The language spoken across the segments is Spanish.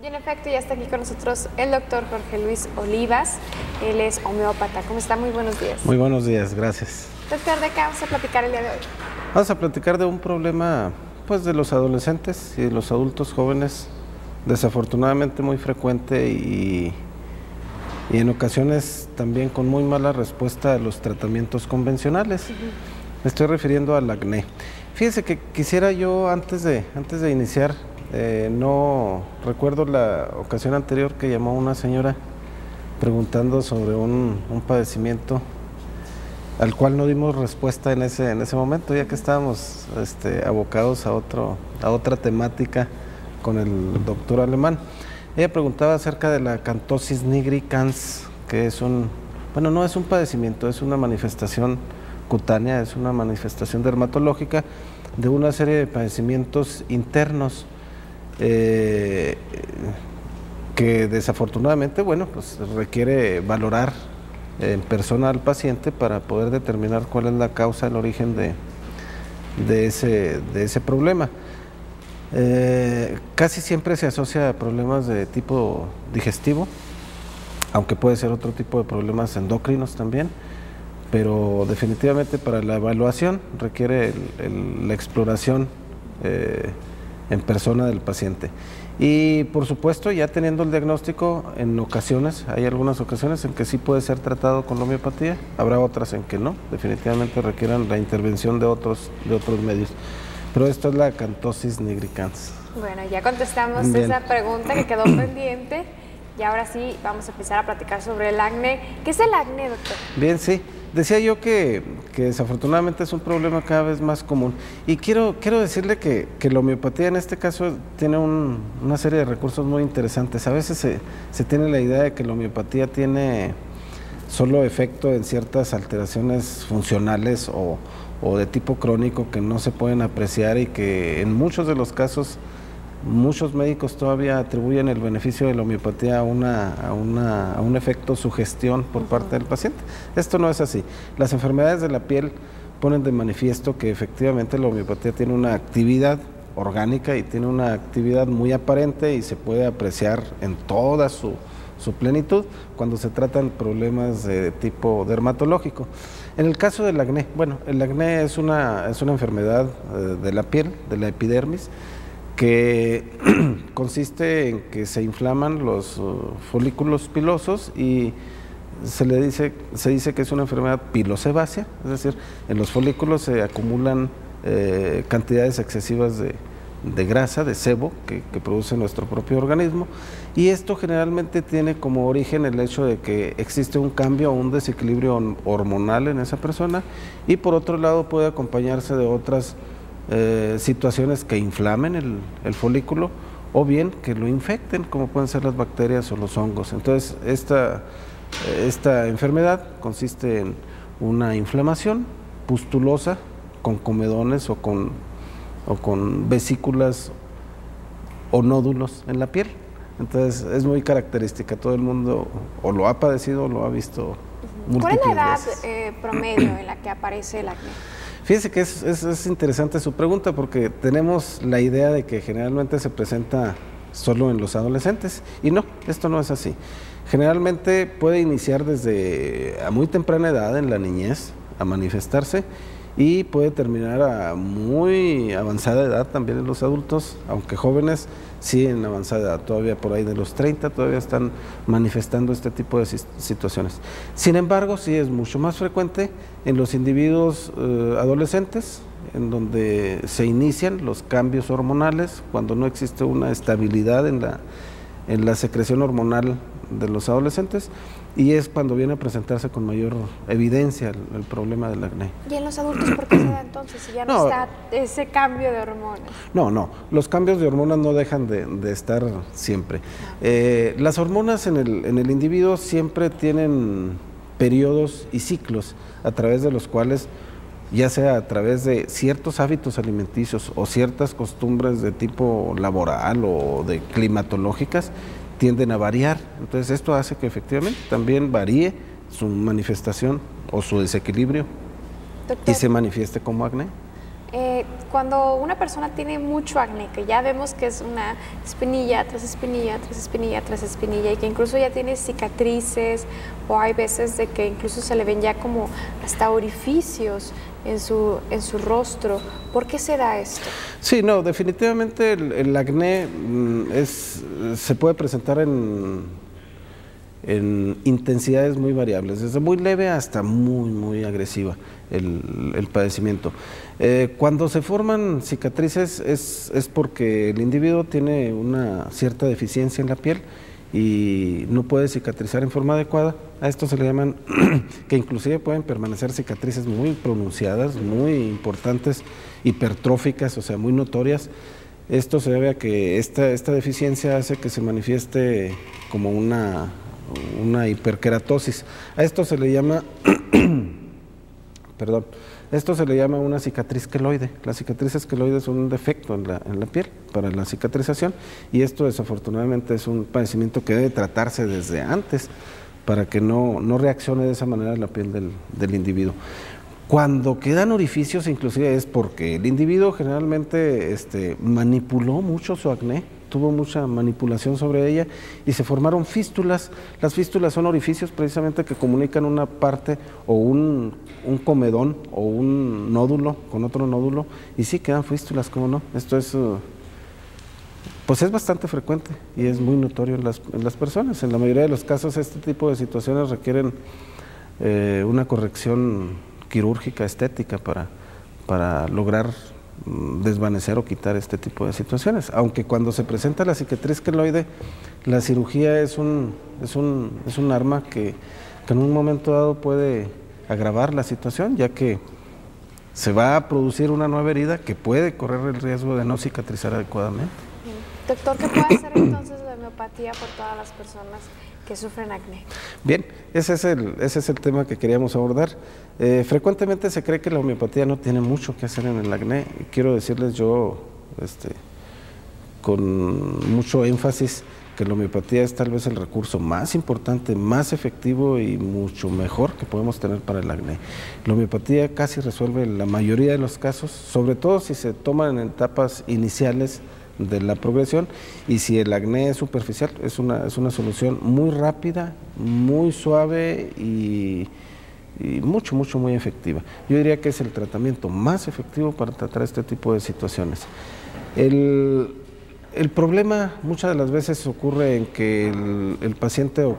Y en efecto, ya está aquí con nosotros el doctor Jorge Luis Olivas. Él es homeópata. ¿Cómo está? Muy buenos días. Muy buenos días, gracias. Doctor, ¿de qué vamos a platicar el día de hoy? Vamos a platicar de un problema, pues, de los adolescentes y de los adultos jóvenes, desafortunadamente muy frecuente y en ocasiones también con muy mala respuesta a los tratamientos convencionales. Me estoy refiriendo al acné. Fíjese que quisiera yo, antes de iniciar, no recuerdo la ocasión anterior que llamó una señora preguntando sobre un padecimiento al cual no dimos respuesta en ese momento, ya que estábamos abocados a otra temática con el doctor alemán. Ella preguntaba acerca de la acanthosis nigricans, que es bueno, no es un padecimiento, es una manifestación cutánea, es una manifestación dermatológica de una serie de padecimientos internos que desafortunadamente, bueno, pues requiere valorar en persona al paciente para poder determinar cuál es la causa, el origen de ese problema. Casi siempre se asocia a problemas de tipo digestivo, aunque puede ser otro tipo de problemas endocrinos también, pero definitivamente para la evaluación requiere la exploración en persona del paciente. Y por supuesto, ya teniendo el diagnóstico, en ocasiones, hay algunas ocasiones en que sí puede ser tratado con la homeopatía, habrá otras en que no, definitivamente requieran la intervención de otros medios. Pero esto es la acanthosis nigricans. Bueno, ya contestamos Bien. esa pregunta que quedó pendiente y ahora sí vamos a empezar a platicar sobre el acné. ¿Qué es el acné, doctor? Bien, sí. Decía yo que desafortunadamente es un problema cada vez más común. Y quiero decirle que la homeopatía en este caso tiene una serie de recursos muy interesantes. A veces se tiene la idea de que la homeopatía tiene solo efecto en ciertas alteraciones funcionales o de tipo crónico que no se pueden apreciar y que en muchos de los casos muchos médicos todavía atribuyen el beneficio de la homeopatía a un efecto sugestión por parte del paciente. Esto no es así. Las enfermedades de la piel ponen de manifiesto que efectivamente la homeopatía tiene una actividad orgánica y tiene una actividad muy aparente y se puede apreciar en toda su plenitud cuando se tratan problemas de tipo dermatológico. En el caso del acné, bueno, el acné es una enfermedad de la piel, de la epidermis, que consiste en que se inflaman los folículos pilosos y se dice que es una enfermedad pilosebácea, es decir, en los folículos se acumulan cantidades excesivas de grasa, de sebo, que produce nuestro propio organismo, y esto generalmente tiene como origen el hecho de que existe un cambio o un desequilibrio hormonal en esa persona, y por otro lado puede acompañarse de otras situaciones que inflamen el folículo o bien que lo infecten, como pueden ser las bacterias o los hongos. Entonces, esta enfermedad consiste en una inflamación pustulosa con comedones o con vesículas o nódulos en la piel. Entonces, es muy característica. Todo el mundo o lo ha padecido o lo ha visto múltiples ¿Cuál es la veces. edad promedio en la que aparece el acné? Fíjese que es interesante su pregunta porque tenemos la idea de que generalmente se presenta solo en los adolescentes y no, esto no es así. Generalmente puede iniciar desde a muy temprana edad en la niñez a manifestarse y puede terminar a muy avanzada edad también en los adultos, aunque jóvenes sí en avanzada edad, todavía por ahí de los 30 todavía están manifestando este tipo de situaciones. Sin embargo, sí es mucho más frecuente en los individuos adolescentes, en donde se inician los cambios hormonales, cuando no existe una estabilidad en la secreción hormonal de los adolescentes, y es cuando viene a presentarse con mayor evidencia el problema del acné. ¿Y en los adultos por qué se da entonces si ya no está ese cambio de hormonas? No, los cambios de hormonas no dejan de estar siempre. Las hormonas en el individuo siempre tienen periodos y ciclos a través de los cuales, ya sea a través de ciertos hábitos alimenticios o ciertas costumbres de tipo laboral o de climatológicas, tienden a variar. Entonces esto hace que efectivamente también varíe su manifestación o su desequilibrio. Doctor, y se manifieste como acné. cuando una persona tiene mucho acné, que ya vemos que es una espinilla tras espinilla, tras espinilla, tras espinilla, y que incluso ya tiene cicatrices, o hay veces de que incluso se le ven ya como hasta orificios en su rostro, ¿por qué se da esto? Sí, no, definitivamente el acné se puede presentar en intensidades muy variables, desde muy leve hasta muy agresiva el padecimiento. Cuando se forman cicatrices es porque el individuo tiene una cierta deficiencia en la piel y no puede cicatrizar en forma adecuada. A esto se le llaman, que inclusive pueden permanecer cicatrices muy pronunciadas, muy importantes, hipertróficas, o sea, muy notorias. Esto se debe a que esta deficiencia hace que se manifieste como una hiperkeratosis. A esto se le llama, perdón, esto se le llama una cicatriz queloide. Las cicatrices queloides son un defecto en la piel para la cicatrización, y esto desafortunadamente es un padecimiento que debe tratarse desde antes para que no reaccione de esa manera la piel del individuo. Cuando quedan orificios, inclusive es porque el individuo generalmente manipuló mucho su acné, tuvo mucha manipulación sobre ella y se formaron fístulas. Las fístulas son orificios precisamente que comunican una parte o un comedón o un nódulo con otro nódulo, y sí quedan fístulas, ¿cómo no? Esto es, pues es bastante frecuente y es muy notorio en las personas. En la mayoría de los casos este tipo de situaciones requieren una corrección quirúrgica, estética, para lograr desvanecer o quitar este tipo de situaciones. Aunque cuando se presenta la cicatriz queloide, la cirugía es un arma que en un momento dado puede agravar la situación, ya que se va a producir una nueva herida que puede correr el riesgo de no cicatrizar adecuadamente. Doctor, ¿qué puede hacer entonces la homeopatía por todas las personas que sufren acné? Bien, ese es el tema que queríamos abordar. Frecuentemente se cree que la homeopatía no tiene mucho que hacer en el acné. Quiero decirles yo, con mucho énfasis, que la homeopatía es tal vez el recurso más importante, más efectivo y mucho mejor que podemos tener para el acné. La homeopatía casi resuelve la mayoría de los casos, sobre todo si se toman en etapas iniciales de la progresión, y si el acné es superficial, es una solución muy rápida, muy suave y muy efectiva. Yo diría que es el tratamiento más efectivo para tratar este tipo de situaciones. El problema muchas de las veces ocurre en que el paciente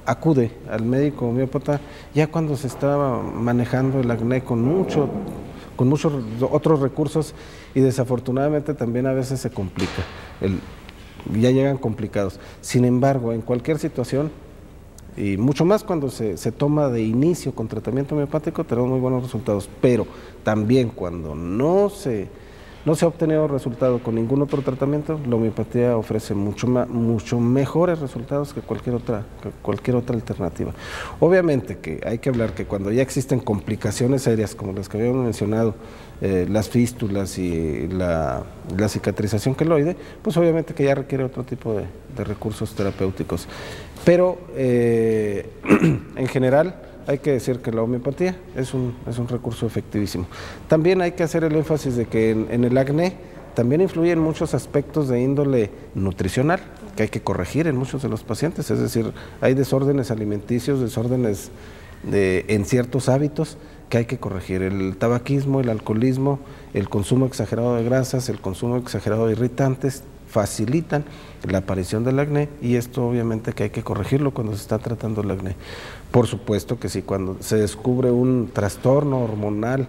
acude al médico homeópata ya cuando se está manejando el acné con muchos otros recursos, y desafortunadamente también a veces se complica, ya llegan complicados. Sin embargo, en cualquier situación, y mucho más cuando se toma de inicio con tratamiento homeopático, tenemos muy buenos resultados, pero también cuando no se ha obtenido resultado con ningún otro tratamiento, la homeopatía ofrece mucho mejores resultados que cualquier otra alternativa. Obviamente que hay que hablar que cuando ya existen complicaciones serias como las que habíamos mencionado, las fístulas y la cicatrización queloide, pues obviamente que ya requiere otro tipo de recursos terapéuticos. Pero en general hay que decir que la homeopatía es un recurso efectivísimo. También hay que hacer el énfasis de que en el acné también influyen muchos aspectos de índole nutricional que hay que corregir en muchos de los pacientes, es decir, hay desórdenes alimenticios, desórdenes en ciertos hábitos que hay que corregir. El tabaquismo, el alcoholismo, el consumo exagerado de grasas, el consumo exagerado de irritantes facilitan la aparición del acné, y esto obviamente que hay que corregirlo cuando se está tratando el acné. Por supuesto que sí, cuando se descubre un trastorno hormonal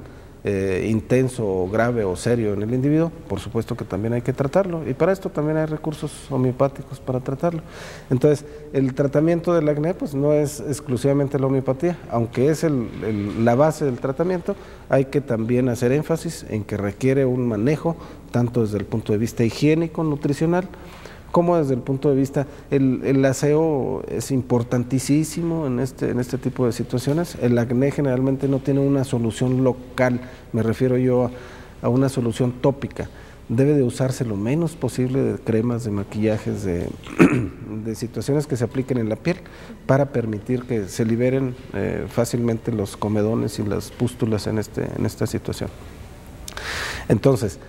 intenso o grave o serio en el individuo, por supuesto que también hay que tratarlo, y para esto también hay recursos homeopáticos para tratarlo. Entonces, el tratamiento del acné pues no es exclusivamente la homeopatía, aunque es la base del tratamiento. Hay que también hacer énfasis en que requiere un manejo tanto desde el punto de vista higiénico, nutricional, como desde el punto de vista, el aseo es importantísimo en este tipo de situaciones. El acné generalmente no tiene una solución local, me refiero yo a una solución tópica. Debe de usarse lo menos posible de cremas, de maquillajes, de situaciones que se apliquen en la piel para permitir que se liberen fácilmente los comedones y las pústulas en esta situación. Entonces,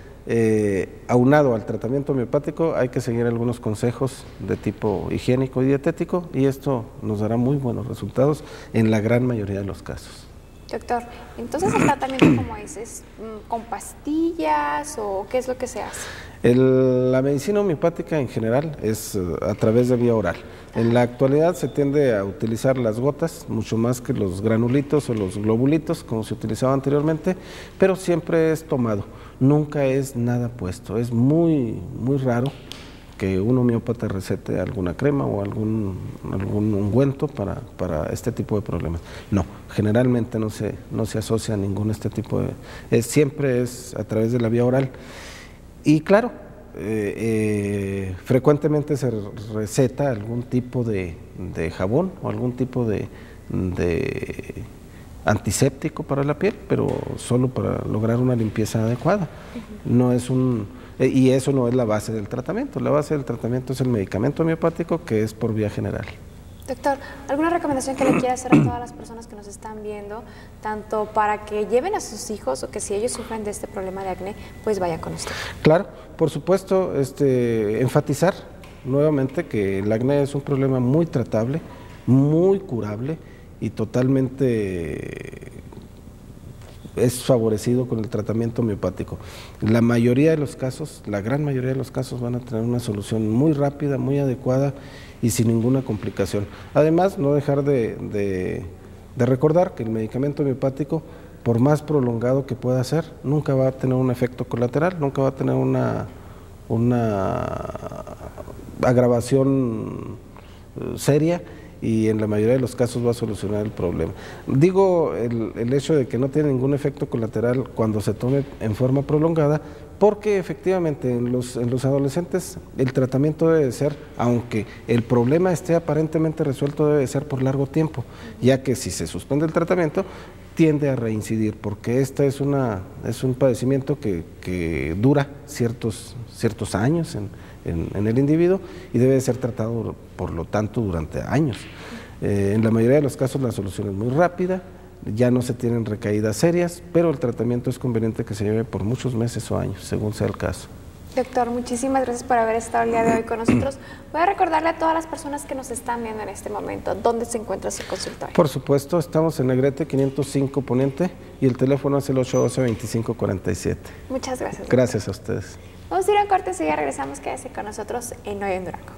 aunado al tratamiento homeopático, hay que seguir algunos consejos de tipo higiénico y dietético, y esto nos dará muy buenos resultados en la gran mayoría de los casos. Doctor, entonces el tratamiento, ¿cómo es con pastillas o qué es lo que se hace? La medicina homeopática en general es a través de vía oral. En la actualidad se tiende a utilizar las gotas, mucho más que los granulitos o los globulitos, como se utilizaba anteriormente, pero siempre es tomado, nunca es nada puesto. Es muy raro que un homeópata recete alguna crema o algún ungüento para este tipo de problemas. No, generalmente no se asocia a ningún este tipo de... siempre es a través de la vía oral. Y claro, frecuentemente se receta algún tipo de jabón o algún tipo de antiséptico para la piel, pero solo para lograr una limpieza adecuada. No es y eso no es la base del tratamiento. La base del tratamiento es el medicamento homeopático, que es por vía general. Doctor, ¿alguna recomendación que le quiera hacer a todas las personas que nos están viendo, tanto para que lleven a sus hijos o que si ellos sufren de este problema de acné, pues vayan con usted? Claro, por supuesto, enfatizar nuevamente que el acné es un problema muy tratable, muy curable y totalmente es favorecido con el tratamiento homeopático. La mayoría de los casos, la gran mayoría de los casos van a tener una solución muy rápida, muy adecuada y sin ninguna complicación. Además, no dejar de recordar que el medicamento homeopático, por más prolongado que pueda ser, nunca va a tener un efecto colateral, nunca va a tener una agravación seria, y en la mayoría de los casos va a solucionar el problema. Digo el hecho de que no tiene ningún efecto colateral cuando se tome en forma prolongada, porque efectivamente en los adolescentes el tratamiento debe de ser, aunque el problema esté aparentemente resuelto, debe de ser por largo tiempo, ya que si se suspende el tratamiento tiende a reincidir, porque este es un padecimiento que dura ciertos años en el individuo y debe de ser tratado, por lo tanto, durante años. En la mayoría de los casos la solución es muy rápida, ya no se tienen recaídas serias, pero el tratamiento es conveniente que se lleve por muchos meses o años, según sea el caso. Doctor, muchísimas gracias por haber estado el día de hoy con nosotros. Voy a recordarle a todas las personas que nos están viendo en este momento, ¿dónde se encuentra su consultorio? Por supuesto, estamos en Negrete 505 Poniente y el teléfono es el 812-2547. Muchas gracias. Gracias a ustedes. Vamos a ir a corte y ya regresamos. Quédese con nosotros en Hoy en Durango.